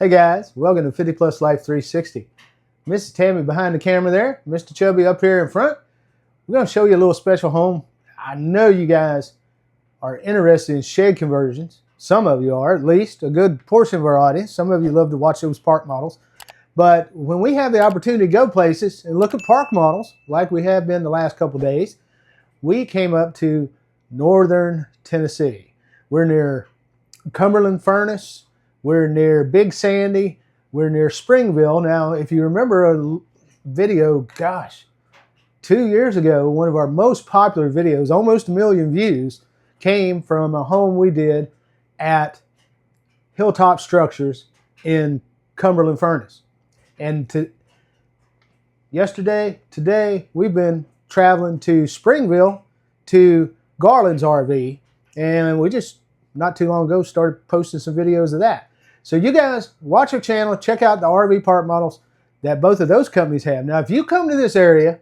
Hey guys, welcome to 50 Plus Life 360. Mrs. Tammy behind the camera there, Mr. Chubby up here in front. We're going to show you a little special home. I know you guys are interested in shed conversions. Some of you are, at least a good portion of our audience. Some of you love to watch those park models. But when we have the opportunity to go places and look at park models, like we have been the last couple days, we came up to northern Tennessee. We're near Cumberland Furnace. We're near Big Sandy. We're near Springville. Now, if you remember a video, 2 years ago, one of our most popular videos, almost 1 million views, came from a home we did at Hilltop Structures in Cumberland Furnace. And today, we've been traveling to Springville to Garland's RV, and we just, not too long ago, started posting some videos of that. So you guys watch our channel, check out the RV park models that both of those companies have. Now, if you come to this area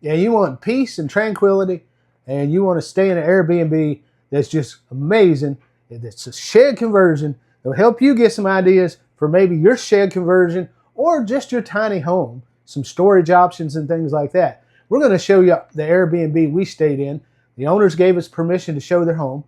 and you want peace and tranquility and you want to stay in an Airbnb that's just amazing, it's a shed conversion, it'll help you get some ideas for maybe your shed conversion or just your tiny home, some storage options and things like that. We're going to show you the Airbnb we stayed in. The owners gave us permission to show their home.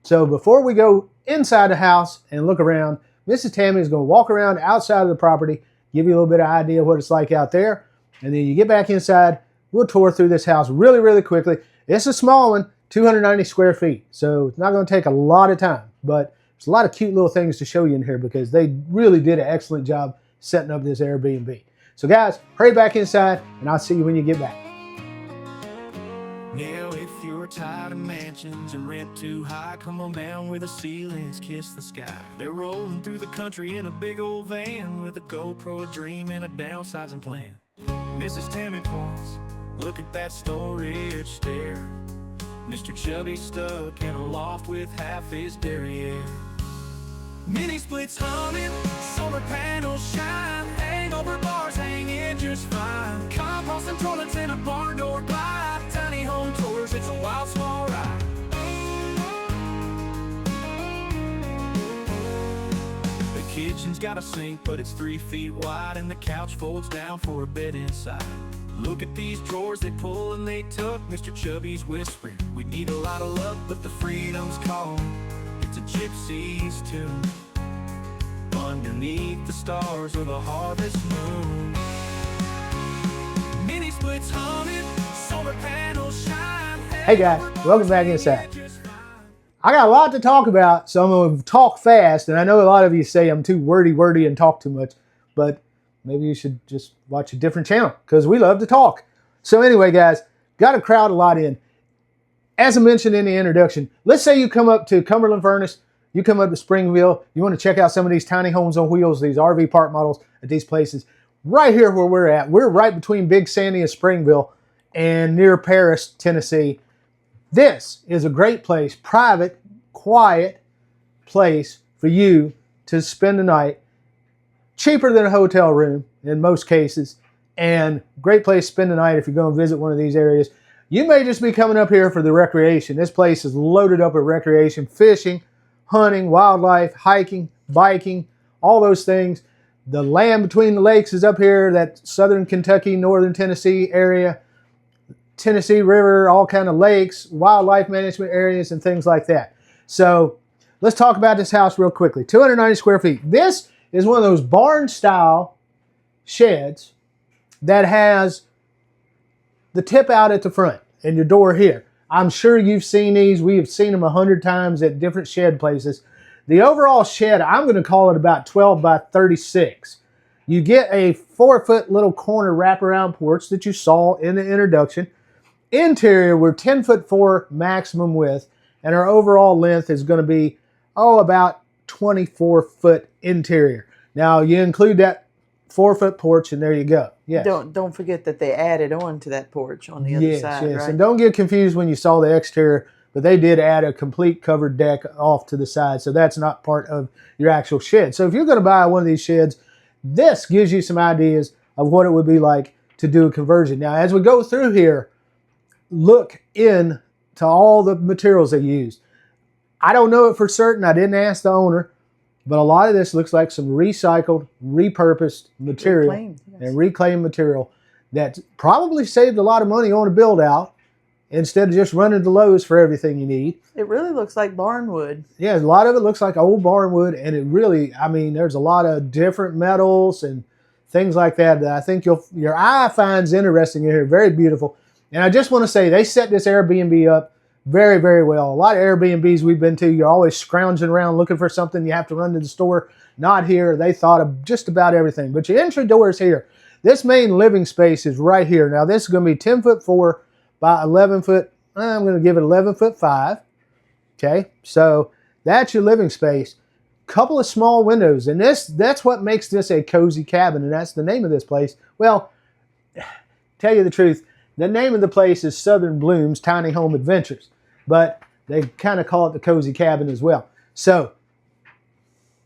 So before we go inside the house and look around, Mrs. Tammy is going to walk around outside of the property, give you a little bit of idea of what it's like out there. And then you get back inside, we'll tour through this house really, really quickly. It's a small one, 290 square feet. So it's not going to take a lot of time, but there's a lot of cute little things to show you in here because they really did an excellent job setting up this Airbnb. So guys, hurry back inside and I'll see you when you get back. Now if you're tired of mansions and rent too high, come on down where the ceilings kiss the sky. They're rolling through the country in a big old van with a GoPro, a dream, and a downsizing plan. Mrs. Tammy points, look at that storage stair. Mr. Chubby stuck in a loft with half his derriere. Mini splits humming, solar panels shine, hangover bars hang in just fine. Compost and toilets in a barn door by, tiny home tours, it's a wild small ride. The kitchen's got a sink, but it's 3 feet wide, and the couch folds down for a bed inside. Look at these drawers, they pull and they tuck. Mr. Chubby's whispering, we need a lot of luck, but the freedom's calling. It's a gypsy's tune underneath the stars of the harvest moon. Mini splits humming, solar panels shine. Hey guys, welcome back inside. I got a lot to talk about, so I'm going to talk fast. And I know a lot of you say I'm too wordy and talk too much, but maybe you should just watch a different channel because we love to talk. So anyway, guys, got to crowd a lot in. As I mentioned in the introduction, let's say you come up to Cumberland Furnace, you come up to Springville, you want to check out some of these tiny homes on wheels, these RV park models at these places. Right here where we're at, we're right between Big Sandy and Springville and near Paris, Tennessee. This is a great place, private, quiet place for you to spend the night. Cheaper than a hotel room in most cases, and great place to spend the night if you're going to visit one of these areas. You may just be coming up here for the recreation. This place is loaded up with recreation, fishing, hunting, wildlife, hiking, biking, all those things. The land between the lakes is up here, that southern Kentucky, northern Tennessee area, Tennessee River, all kind of lakes, wildlife management areas, and things like that. So let's talk about this house real quickly. 290 square feet. This is one of those barn-style sheds that has the tip out at the front and your door here. I'm sure you've seen these. We have seen them 100 times at different shed places. The overall shed, I'm going to call it about 12 by 36. You get a 4-foot little corner wraparound porch that you saw in the introduction. Interior, we're 10'4" maximum width, and our overall length is going to be, about 24-foot interior. Now, you include that 4-foot porch, and there you go. Yes. Don't forget that they added on to that porch on the other side, yes. right? And don't get confused when you saw the exterior, but they did add a complete covered deck off to the side, so that's not part of your actual shed. So if you're going to buy one of these sheds, this gives you some ideas of what it would be like to do a conversion. Now, as we go through here, look into all the materials they used. I don't know it for certain. I didn't ask the owner, But a lot of this looks like some recycled, repurposed material Reclaimed, yes. and reclaimed material that probably saved a lot of money on a build out instead of just running to Lowe's for everything you need. It really looks like barn wood. Yeah, a lot of it looks like old barn wood, and it really, I mean, there's a lot of different metals and things like that I think your eye finds interesting in here. Very beautiful. And I just want to say, they set this Airbnb up very, very well. A lot of Airbnbs we've been to, you're always scrounging around looking for something. You have to run to the store. Not here. They thought of just about everything. But your entry door is here. This main living space is right here. Now, this is going to be 10'4" by 11 foot. I'm going to give it 11'5". Okay, so that's your living space. Couple of small windows, and that's what makes this a cozy cabin, and that's the name of this place. Well, tell you the truth, the name of the place is Southern Blooms Tiny Home Adventures, but they kind of call it the cozy cabin as well. So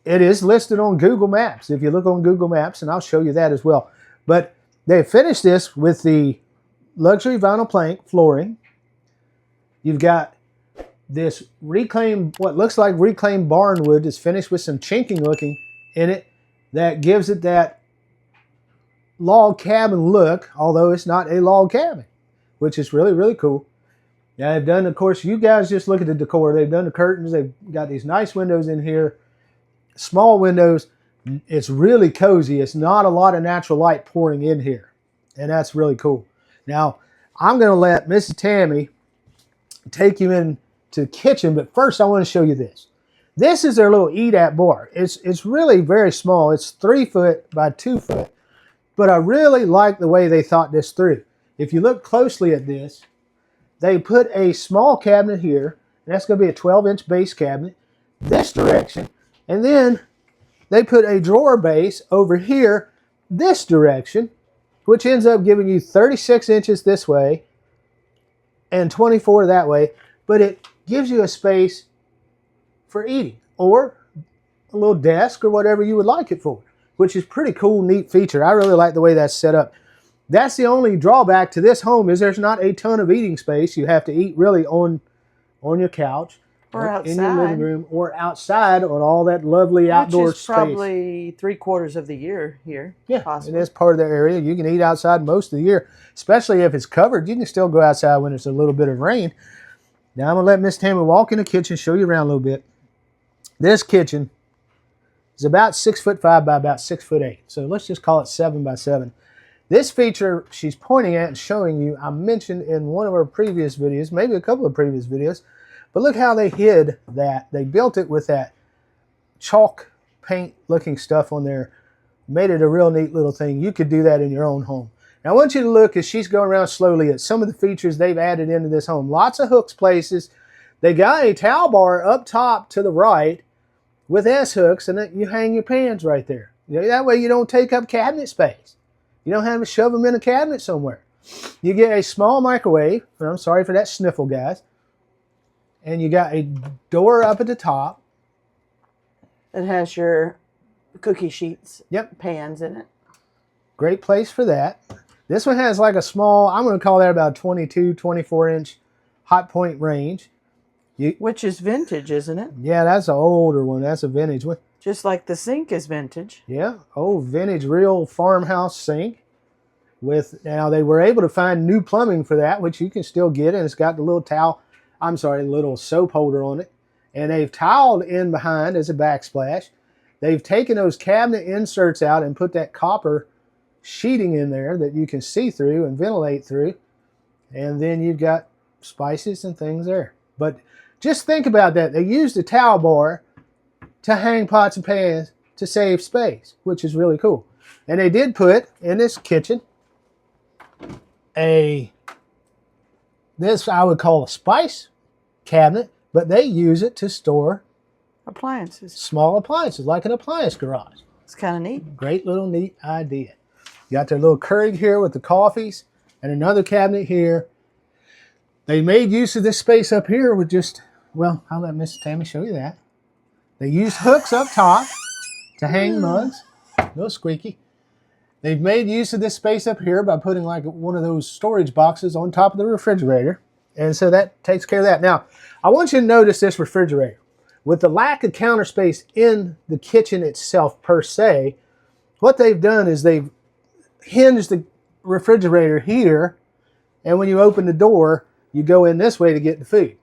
it is listed on Google Maps. If you look on Google Maps, and I'll show you that as well. But they finished this with the luxury vinyl plank flooring. You've got this reclaimed, what looks like reclaimed barn wood is finished with some chinking looking in it that gives it that log cabin look, although it's not a log cabin, which is really, really cool. Now they've done, of course, you guys just look at the decor. They've done the curtains. They've got these nice windows in here, small windows. It's really cozy. It's not a lot of natural light pouring in here, and that's really cool. Now, I'm going to let Mrs. Tammy take you in to the kitchen, but first I want to show you this. This is their little eat-at bar. It's really very small. It's 3 foot by 2 foot, but I really like the way they thought this through. If you look closely at this, they put a small cabinet here, and that's going to be a 12-inch base cabinet, this direction, and then they put a drawer base over here, this direction, which ends up giving you 36 inches this way and 24 that way, but it gives you a space for eating or a little desk or whatever you would like it for, which is pretty cool, neat feature. I really like the way that's set up. That's the only drawback to this home is there's not a ton of eating space. You have to eat really on your couch Or outside. in your living room or outside on all that lovely outdoor Which is space. probably 3/4 of the year here. Yeah, possibly. it is part of the area. You can eat outside most of the year, especially if it's covered. You can still go outside when it's a little bit of rain. Now I'm going to let Miss Tammy walk in the kitchen, show you around a little bit. This kitchen is about 6'5" by about 6'8". So let's just call it 7 by 7. This feature she's pointing at and showing you, I mentioned in one of our previous videos, maybe a couple of previous videos, but look how they hid that. They built it with that chalk paint looking stuff on there. Made it a real neat little thing. You could do that in your own home. Now I want you to look as she's going around slowly at some of the features they've added into this home. Lots of hooks places. They got a towel bar up top to the right with S-hooks, and you hang your pans right there. That way you don't take up cabinet space. You don't have to shove them in a cabinet somewhere. You get a small microwave. And I'm sorry for that sniffle, guys. And you got a door up at the top. It has your cookie sheets, Yep. pans in it. Great place for that. This one has like a small, I'm going to call that about 22, 24-inch hot point range. Which is vintage, isn't it? Yeah, that's an older one. That's a vintage one. Just like the sink is vintage. Yeah, old vintage real farmhouse sink. Now they were able to find new plumbing for that, which you can still get, and it's got the little soap holder on it. And they've tiled in behind as a backsplash. They've taken those cabinet inserts out and put that copper sheeting in there that you can see through and ventilate through. And then you've got spices and things there. But just think about that. They used a towel bar to hang pots and pans to save space, which is really cool. And they did put in this kitchen this I would call a spice cabinet, but they use it to store Appliances. small appliances, like an appliance garage. It's kind of neat. Great little neat idea. You got their little Keurig here with the coffees and another cabinet here. They made use of this space up here with I'll let Miss Tammy show you that. They used hooks up top to hang mugs. No squeaky. They've made use of this space up here by putting like one of those storage boxes on top of the refrigerator. And so that takes care of that. Now, I want you to notice this refrigerator. with the lack of counter space in the kitchen itself per se, what they've done is they've hinged the refrigerator here, and when you open the door, you go in this way to get the food.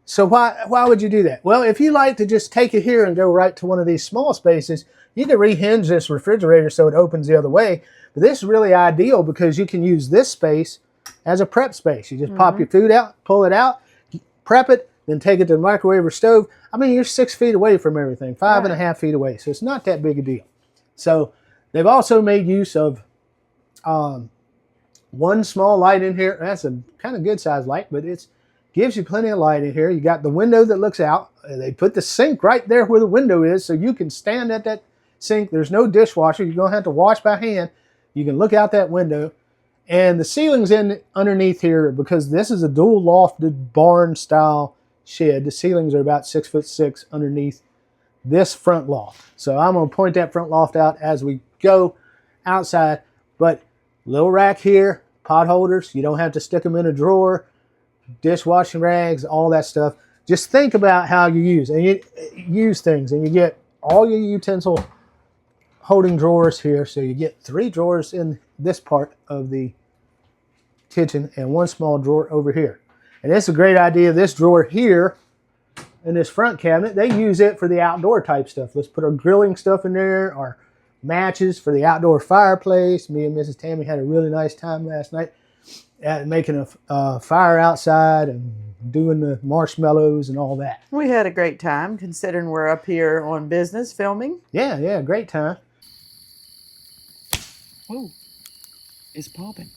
So why would you do that? Well, if you like to just take it here and go right to one of these small spaces, you can rehinge this refrigerator so it opens the other way. But this is really ideal because you can use this space as a prep space. You just pop your food out, pull it out, prep it, then take it to the microwave or stove. I mean, you're 6 feet away from everything, 5.5 feet away. So it's not that big a deal. So they've also made use of one small light in here. That's a kind of good sized light, but it gives you plenty of light in here. You got the window that looks out. They put the sink right there where the window is, so you can stand at that sink. There's no dishwasher. You're going to have to wash by hand. You can look out that window. And the ceiling's in underneath here because this is a dual lofted barn style shed. The ceilings are about 6'6" underneath this front loft. So I'm going to point that front loft out as we go outside. But little rack here, pot holders. You don't have to stick them in a drawer. Dishwashing rags, all that stuff. Just think about how you use things, and you get all your utensil holding drawers here. So you get 3 drawers in this part of the kitchen and 1 small drawer over here. And it's a great idea. This drawer here in this front cabinet, they use it for the outdoor type stuff. Let's put our grilling stuff in there, our matches for the outdoor fireplace. Me and Mrs. Tammy had a really nice time last night at making a fire outside and doing the marshmallows and all that. We had a great time considering we're up here on business filming. Yeah, great time. Oh, it's popping.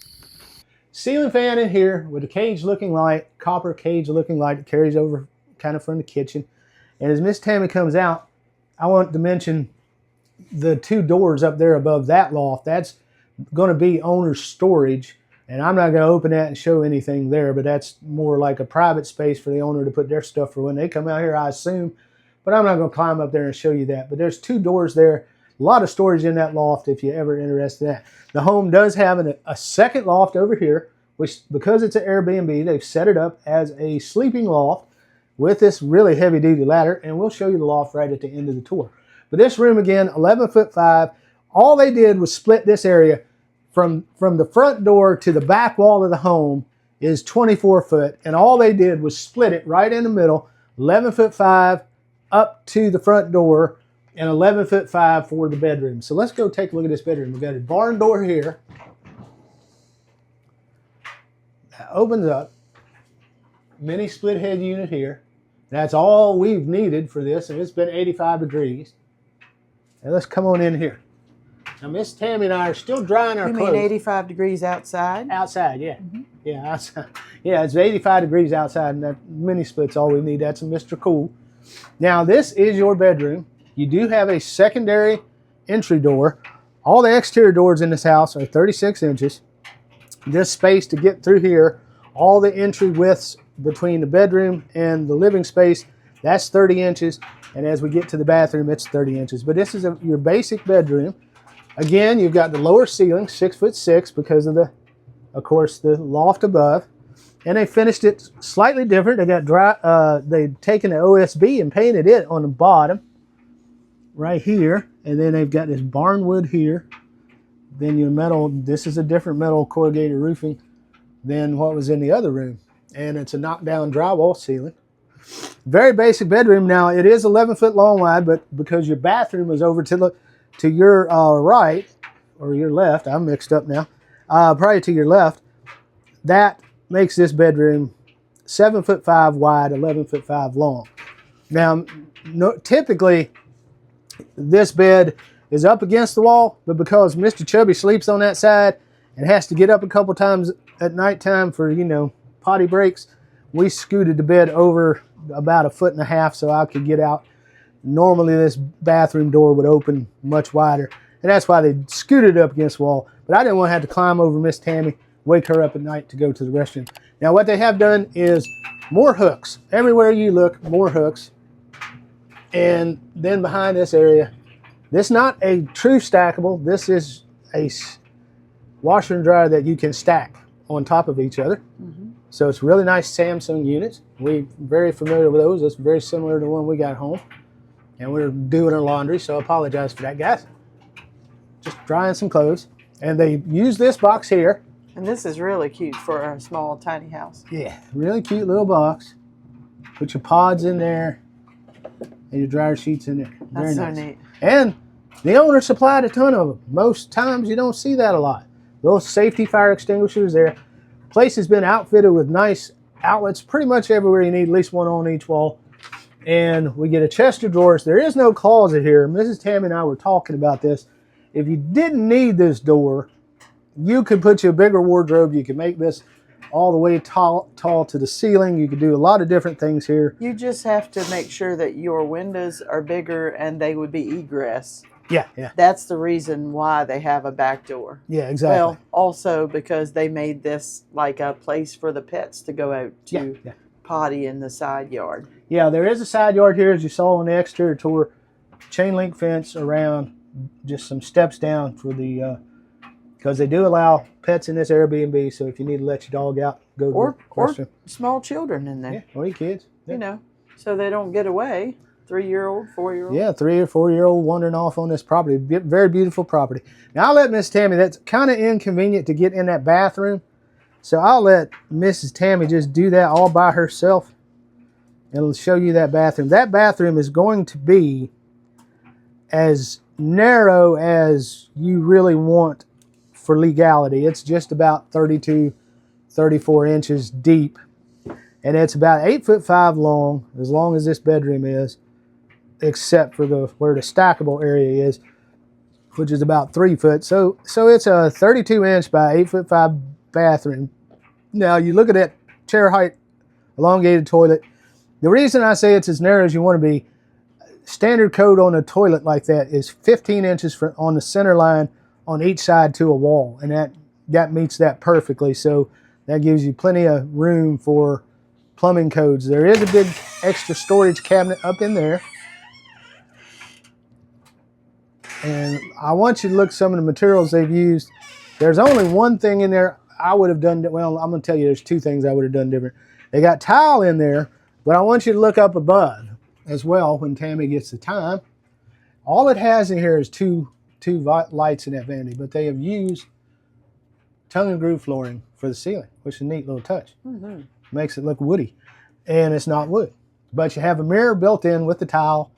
Ceiling fan in here with a cage looking light, copper cage looking light that carries over kind of from the kitchen. And as Miss Tammy comes out, I want to mention the 2 doors up there above that loft. That's going to be owner's storage. And I'm not going to open that and show anything there, but that's more like a private space for the owner to put their stuff for when they come out here, I assume. But I'm not going to climb up there and show you that. But there's 2 doors there. A lot of storage in that loft if you're ever interested in that. The home does have a second loft over here, which because it's an Airbnb, they've set it up as a sleeping loft with this really heavy-duty ladder. And we'll show you the loft right at the end of the tour. But this room, again, 11'5". All they did was split this area from the front door to the back wall of the home is 24 foot. And all they did was split it right in the middle, 11'5" up to the front door and 11'5" for the bedroom. So let's go take a look at this bedroom. We've got a barn door here. That opens up. Mini split head unit here. That's all we've needed for this, and it's been 85 degrees. And let's come on in here. Now, Miss Tammy and I are still drying our clothes. You mean 85 degrees outside? Outside, yeah. Yeah, outside. Yeah, it's 85 degrees outside, and that mini split's all we need. That's a Mr. Cool. Now, this is your bedroom. You do have a secondary entry door. All the exterior doors in this house are 36 inches. This space to get through here, all the entry widths between the bedroom and the living space, that's 30 inches. And as we get to the bathroom, it's 30 inches. But this is your basic bedroom. Again, you've got the lower ceiling, 6'6", because of course, the loft above. And they finished it slightly different. They got they've taken the OSB and painted it on the bottom, right here. And then they've got this barnwood here. Then your metal, this is a different metal corrugated roofing than what was in the other room. And it's a knockdown drywall ceiling. Very basic bedroom. Now, it is 11 foot long wide, but because your bathroom is over to your right, or your left, I'm mixed up now, probably to your left, that makes this bedroom 7'5" wide, 11'5" long. Now, typically, this bed is up against the wall, but because Mr. Chubby sleeps on that side and has to get up a couple times at nighttime for, potty breaks, we scooted the bed over about 1.5 feet so I could get out. Normally, this bathroom door would open much wider, and that's why they scooted it up against the wall. But I didn't want to have to climb over Miss Tammy, wake her up at night to go to the restroom. Now, what they have done is more hooks. Everywhere you look, more hooks. And then behind this area, this is not a true stackable. This is a washer and dryer that you can stack on top of each other. So it's really nice Samsung units. We're very familiar with those. It's very similar to the one we got home. And we're doing our laundry, so I apologize for that, guys. Just drying some clothes. And they use this box here. And this is really cute for a small, tiny house. Yeah, really cute little box. Put your pods in there and your dryer sheets in there. That's Very so nice. neat. And the owner supplied a ton of them. Most times you don't see that a lot. Little safety fire extinguishers there. Place has been outfitted with nice outlets pretty much everywhere you need, at least one on each wall. And we get a chest of drawers. There is no closet here. Mrs. Tammy and I were talking about this. If you didn't need this door, you could put you a bigger wardrobe. You could make this all the way tall to the ceiling. You could do a lot of different things here. You just have to make sure that your windows are bigger and they would be egress. Yeah. That's the reason why they have a back door. Yeah, exactly. Well, also because they made this like a place for the pets to go out to potty in the side yard. Yeah, there is a side yard here, as you saw on the exterior tour. Chain link fence around, just some steps down for the, because they do allow pets in this Airbnb. So if you need to let your dog out, go to the restroom. Small children in there. Yeah, or your kids. Yeah. You know, so they don't get away. 3-year-old, 4-year-old. Yeah, 3 or 4-year-old wandering off on this property. Very beautiful property. Now, I'll let Miss Tammy, that's kind of inconvenient to get in that bathroom. So I'll let Mrs. Tammy just do that all by herself. And it'll show you that bathroom. That bathroom is going to be as narrow as you really want for legality. It's just about 32, 34 inches deep. And it's about 8'5" long as this bedroom is, except for where the stackable area is, which is about 3 foot. So it's a 32-inch by 8'5" bathroom. Now you look at that chair height, elongated toilet. The reason I say it's as narrow as you want to be, standard code on a toilet like that is 15 inches on the center line on each side to a wall, and that meets that perfectly. So that gives you plenty of room for plumbing codes. There is a big extra storage cabinet up in there. And I want you to look at some of the materials they've used. There's only one thing in there I would have done. Well, I'm going to tell you there's two things I would have done different. They got tile in there, but I want you to look up above as well when Tammy gets the time. All it has in here is two lights in that vanity, but they have used tongue and groove flooring for the ceiling, which is a neat little touch. Mm-hmm. Makes it look woody, and it's not wood. But you have a mirror built in with the tile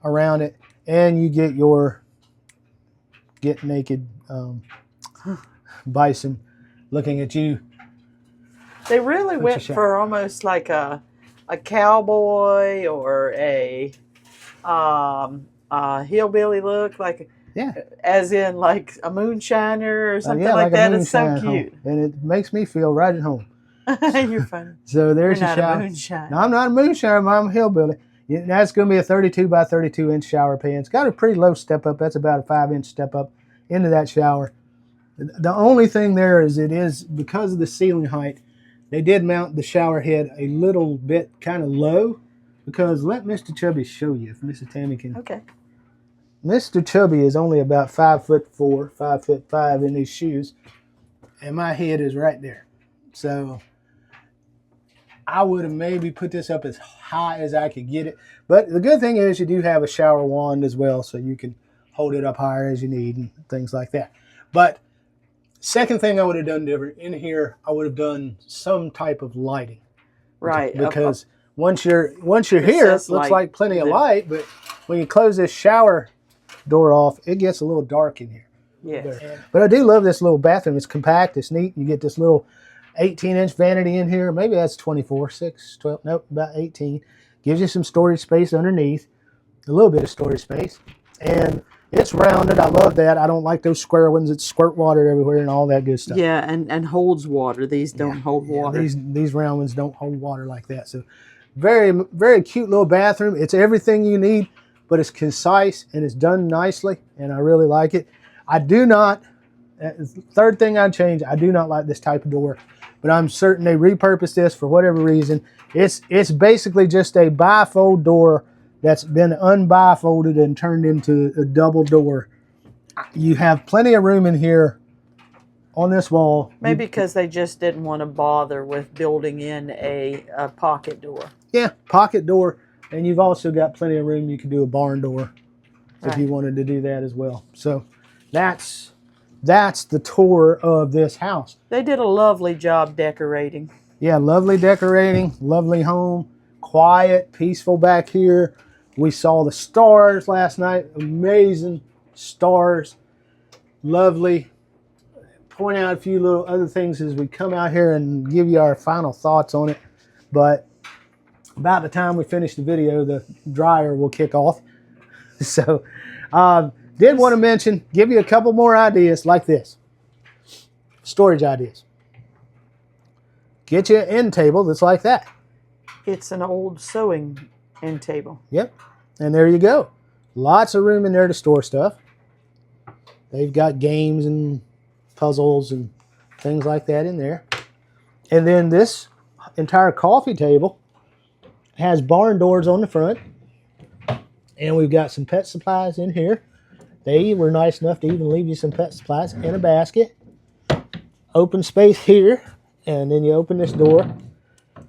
around it, and you get your get naked bison looking at you. They really went for almost like a cowboy or a hillbilly look, like as in like a moonshiner or something like that. It's so cute, and it makes me feel right at home. You're funny. So there's your shower. No, I'm not a moonshiner. I'm a hillbilly. That's going to be a 32 by 32 inch shower pan. It's got a pretty low step up. That's about a 5-inch step up into that shower. The only thing there is because of the ceiling height, they did mount the shower head a little bit kind of low, because let Mr. Chubby show you if Mrs. Tammy can. Okay. Mr. Chubby is only about 5'4", 5'5" in these shoes, and my head is right there. So I would have maybe put this up as high as I could get it. But the good thing is you do have a shower wand as well, so you can hold it up higher as you need and things like that. But second thing I would have done different in here, I would have done some type of lighting. Right. Because once you're here, it looks like plenty of light, but when you close this shower door off, it gets a little dark in here. Yeah. But I do love this little bathroom. It's compact. It's neat. You get this little 18-inch vanity in here. Maybe that's 24, 6, 12. Nope, about 18. Gives you some storage space underneath. A little bit of storage space. And it's rounded. I love that. I don't like those square ones that squirt water everywhere and all that good stuff. Yeah, and holds water. These don't hold water. These round ones don't hold water like that. So very, very cute little bathroom. It's everything you need, but it's concise and it's done nicely, and I really like it. I do not, third thing I'd change, I do not like this type of door, but I'm certain they repurposed this for whatever reason. It's basically just a bifold door that's been unbifolded and turned into a double door. You have plenty of room in here on this wall. Maybe because they just didn't want to bother with building in a pocket door. Yeah, pocket door. And you've also got plenty of room. You can do a barn door if you wanted to do that as well. So that's the tour of this house. They did a lovely job decorating. Yeah, lovely decorating, lovely home, quiet, peaceful back here. We saw the stars last night. Amazing stars. Lovely. Point out a few little other things as we come out here and give you our final thoughts on it. But about the time we finish the video, the dryer will kick off. So, did want to mention, give you a couple more ideas like this. Storage ideas. Get you an end table that's like that. It's an old sewing end table. Yep. And there you go. Lots of room in there to store stuff. They've got games and puzzles and things like that in there. And then this entire coffee table has barn doors on the front. And we've got some pet supplies in here. They were nice enough to even leave you some pet supplies in a basket. Open space here. And then you open this door.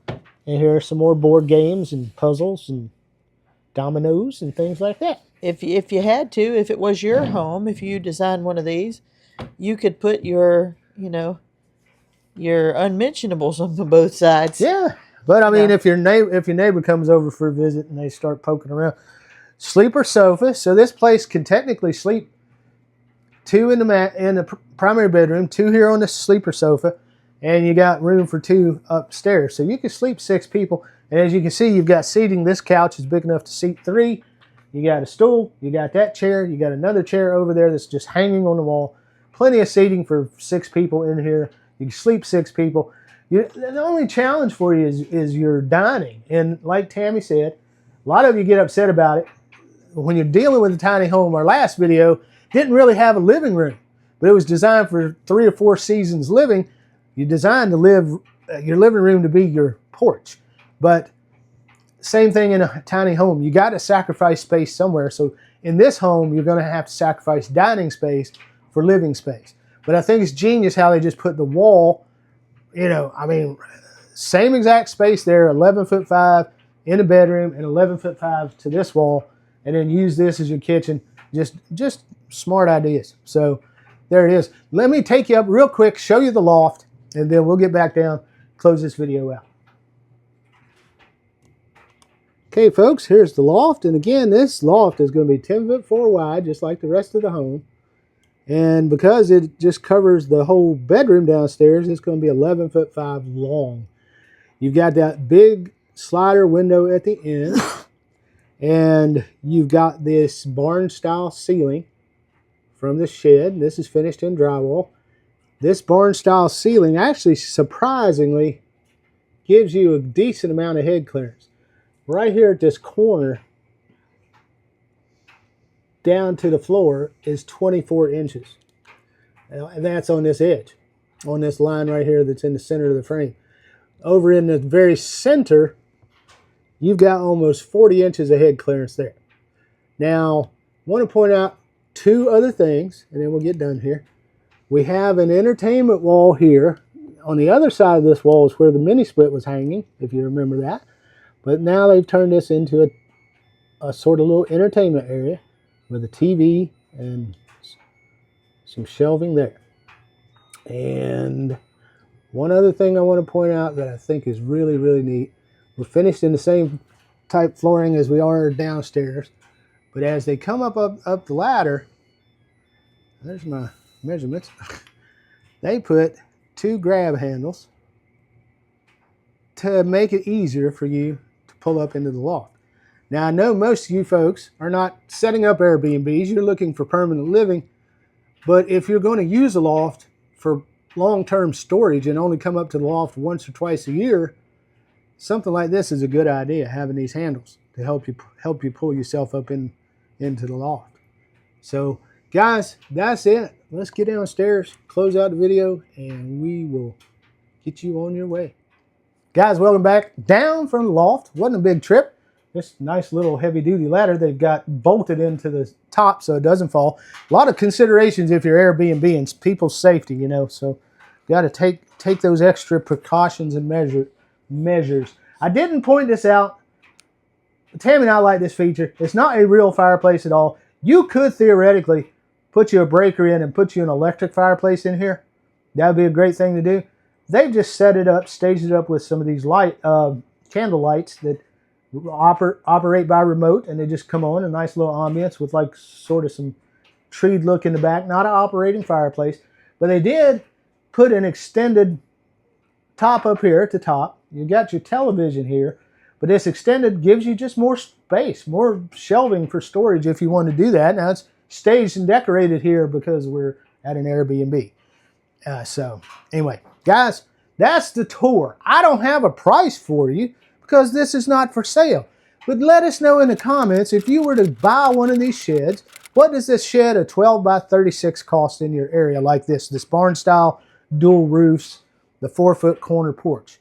And here are some more board games and puzzles and dominoes and things like that. If you had to, if it was your home, if you designed one of these, you could put your, your unmentionables on both sides. Yeah. But I mean, if your neighbor comes over for a visit and they start poking around, sleeper sofa. So this place can technically sleep 2 in the primary bedroom, 2 here on the sleeper sofa, and you got room for 2 upstairs. So you can sleep 6 people. And as you can see, you've got seating. This couch is big enough to seat 3. You got a stool. You got that chair. You got another chair over there that's just hanging on the wall. Plenty of seating for 6 people in here. You can sleep 6 people. The only challenge for you is your dining. And like Tammy said, a lot of you get upset about it. When you're dealing with a tiny home, our last video didn't really have a living room, but it was designed for 3 or 4 seasons living. You designed to live your living room to be your porch. But same thing in a tiny home. You got to sacrifice space somewhere. So in this home, you're going to have to sacrifice dining space for living space. But I think it's genius how they just put the wall, same exact space there, 11'5" in the bedroom and 11'5" to this wall, and then use this as your kitchen. Just smart ideas. So there it is. Let me take you up real quick, show you the loft, and then we'll get back down, close this video out. Okay, folks, here's the loft. And again, this loft is going to be 10'4" wide, just like the rest of the home. And because it just covers the whole bedroom downstairs, it's going to be 11'5" long. You've got that big slider window at the end. And you've got this barn-style ceiling from the shed. This is finished in drywall. This barn-style ceiling actually, surprisingly, gives you a decent amount of head clearance. Right here at this corner, down to the floor, is 24 inches. And that's on this edge, on this line right here that's in the center of the frame. Over in the very center, you've got almost 40 inches of head clearance there. Now, I want to point out 2 other things, and then we'll get done here. We have an entertainment wall here. On the other side of this wall is where the mini split was hanging, if you remember that. But now they've turned this into a sort of little entertainment area with a TV and some shelving there. And one other thing I want to point out that I think is really, really neat. We're finished in the same type flooring as we are downstairs. But as they come up the ladder, there's my measurements. They put 2 grab handles to make it easier for you to pull up into the loft. Now, I know most of you folks are not setting up Airbnbs. You're looking for permanent living. But if you're going to use a loft for long-term storage and only come up to the loft once or twice a year, something like this is a good idea, having these handles to help you pull yourself up into the loft. So, guys, that's it. Let's get downstairs, close out the video, and we will get you on your way. Guys, welcome back down from the loft. Wasn't a big trip. this nice little heavy-duty ladder they've got bolted into the top so it doesn't fall. A lot of considerations if you're Airbnb and people's safety, you know, so got to take those extra precautions and measures. I didn't point this out. Tammy and I like this feature. It's not a real fireplace at all. You could theoretically put you a breaker in and put you an electric fireplace in here. That would be a great thing to do. They've just set it up, staged it up with some of these candle lights that operate by remote, and they just come on, a nice little ambience with like sort of some treed look in the back. Not an operating fireplace, but they did put an extended top up here at the top. You got your television here, but this extended gives you just more space, more shelving for storage if you want to do that. Now it's staged and decorated here because we're at an Airbnb. So anyway, guys, that's the tour. I don't have a price for you because this is not for sale. But let us know in the comments, if you were to buy one of these sheds, what does this shed of 12 by 36 cost in your area like this barn style, dual roofs, the 4-foot corner porch?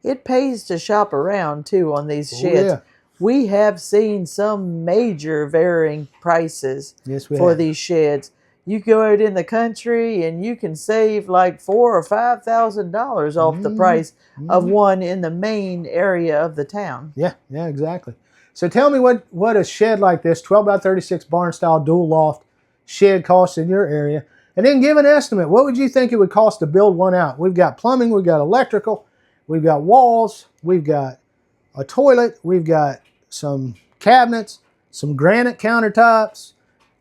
It pays to shop around too on these sheds. Yeah. We have seen some major varying prices for these sheds. You go out in the country and you can save like $4,000 or $5,000 off the price of one in the main area of the town. Yeah, exactly. So tell me what a shed like this, 12 by 36 barn style dual loft shed costs in your area, and then give an estimate. What would you think it would cost to build one out? We've got plumbing, we've got electrical, we've got walls, we've got a toilet, we've got some cabinets, some granite countertops.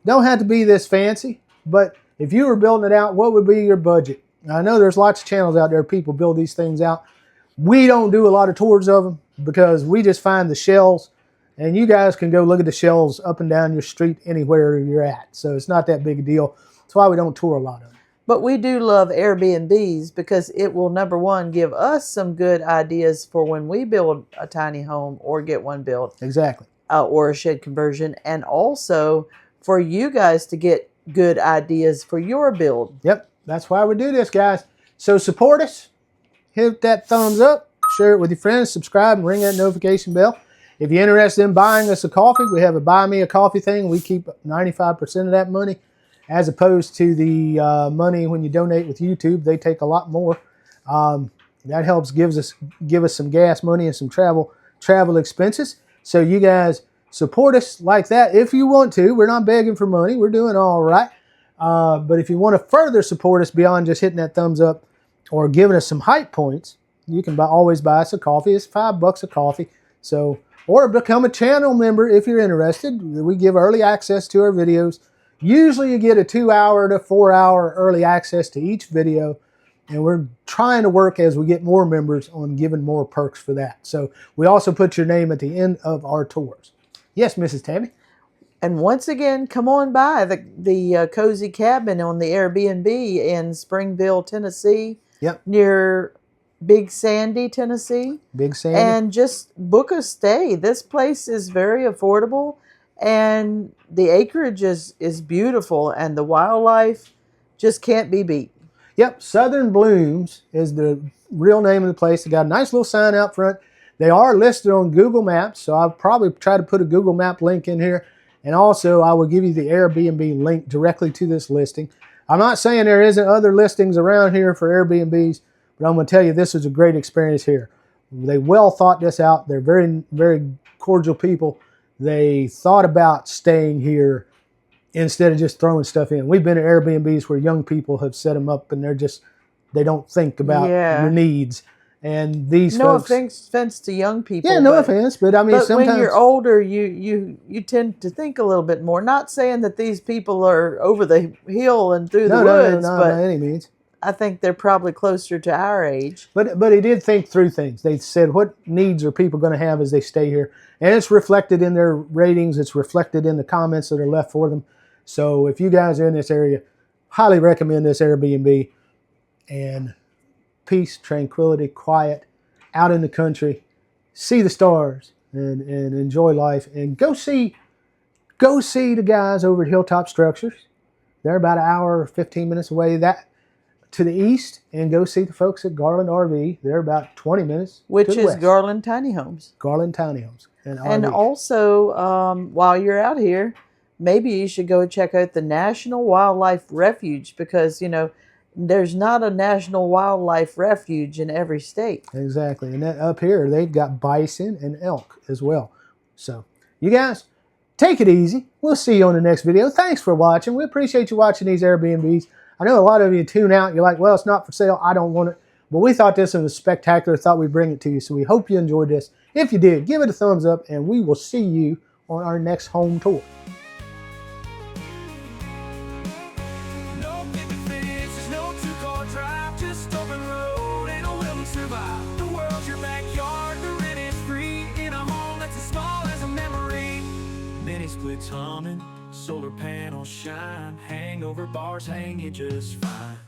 Don't have to be this fancy, but if you were building it out, what would be your budget? Now, I know there's lots of channels out there, people build these things out. We don't do a lot of tours of them because we just find the shells, and you guys can go look at the shells up and down your street anywhere you're at. So it's not that big a deal. That's why we don't tour a lot of them. But we do love Airbnbs because it will, number one, give us some good ideas for when we build a tiny home or get one built. Exactly. Or a shed conversion. And also for you guys to get good ideas for your build. Yep. That's why we do this, guys. So support us. Hit that thumbs up. Share it with your friends. Subscribe and ring that notification bell. If you're interested in buying us a coffee, we have a buy me a coffee thing. We keep 95% of that money, as opposed to the money when you donate with YouTube. They take a lot more. That helps give us some gas money and some travel expenses. So you guys support us like that if you want to. We're not begging for money. We're doing all right. But if you want to further support us beyond just hitting that thumbs up or giving us some hype points, you can always buy us a coffee. It's $5 a coffee. So, or become a channel member if you're interested. We give early access to our videos. Usually you get a 2-hour to 4-hour early access to each video, and we're trying to work as we get more members on giving more perks for that. So we also put your name at the end of our tours. Yes, Mrs. Tammy. And once again, come on by the Cozy Cabin on the Airbnb in Springville, Tennessee. Yep. Near Big Sandy, Tennessee. Big Sandy. And just book a stay. This place is very affordable. And the acreage is beautiful, and the wildlife just can't be beat. Yep, Southern Blooms is the real name of the place. They got a nice little sign out front. They are listed on Google Maps, so I'll probably try to put a Google Map link in here. And also, I will give you the Airbnb link directly to this listing. I'm not saying there isn't other listings around here for Airbnbs, but I'm going to tell you this is a great experience here. They well thought this out. They're very, very cordial people. They thought about staying here instead of just throwing stuff in. We've been at Airbnbs where young people have set them up and they don't think about your needs. And these folks, offense to young people. Yeah, no offense, but I mean, sometimes when you're older, you tend to think a little bit more. Not saying that these people are over the hill and through the woods, no, but by any means. I think they're probably closer to our age. But he did think through things. They said, what needs are people going to have as they stay here? And it's reflected in their ratings. It's reflected in the comments that are left for them. So if you guys are in this area, highly recommend this Airbnb. And peace, tranquility, quiet, out in the country, see the stars and enjoy life. And go see the guys over at Hilltop Structures. They're about an hour or 15 minutes away to the east, and go see the folks at Garland RV. They're about 20 minutes Which to the is west. Garland Tiny Homes. Garland Tiny Homes. and And RV. also, while you're out here, maybe you should go check out the National Wildlife Refuge, because, you know, there's not a National Wildlife Refuge in every state. Exactly. And that up here, they've got bison and elk as well. So, you guys, take it easy. We'll see you on the next video. Thanks for watching. We appreciate you watching these Airbnbs. I know a lot of you tune out. You're like, well, it's not for sale. I don't want it. But we thought this was spectacular. Thought we'd bring it to you. So we hope you enjoyed this. If you did, give it a thumbs up, and we will see you on our next home tour. No picket fences, no two-car drive, just open road and a will to survive. The world's your backyard, the rent is free, in a home that's as small as a memory. Mini splits humming, solar panels shine, hangover bars hang you just fine.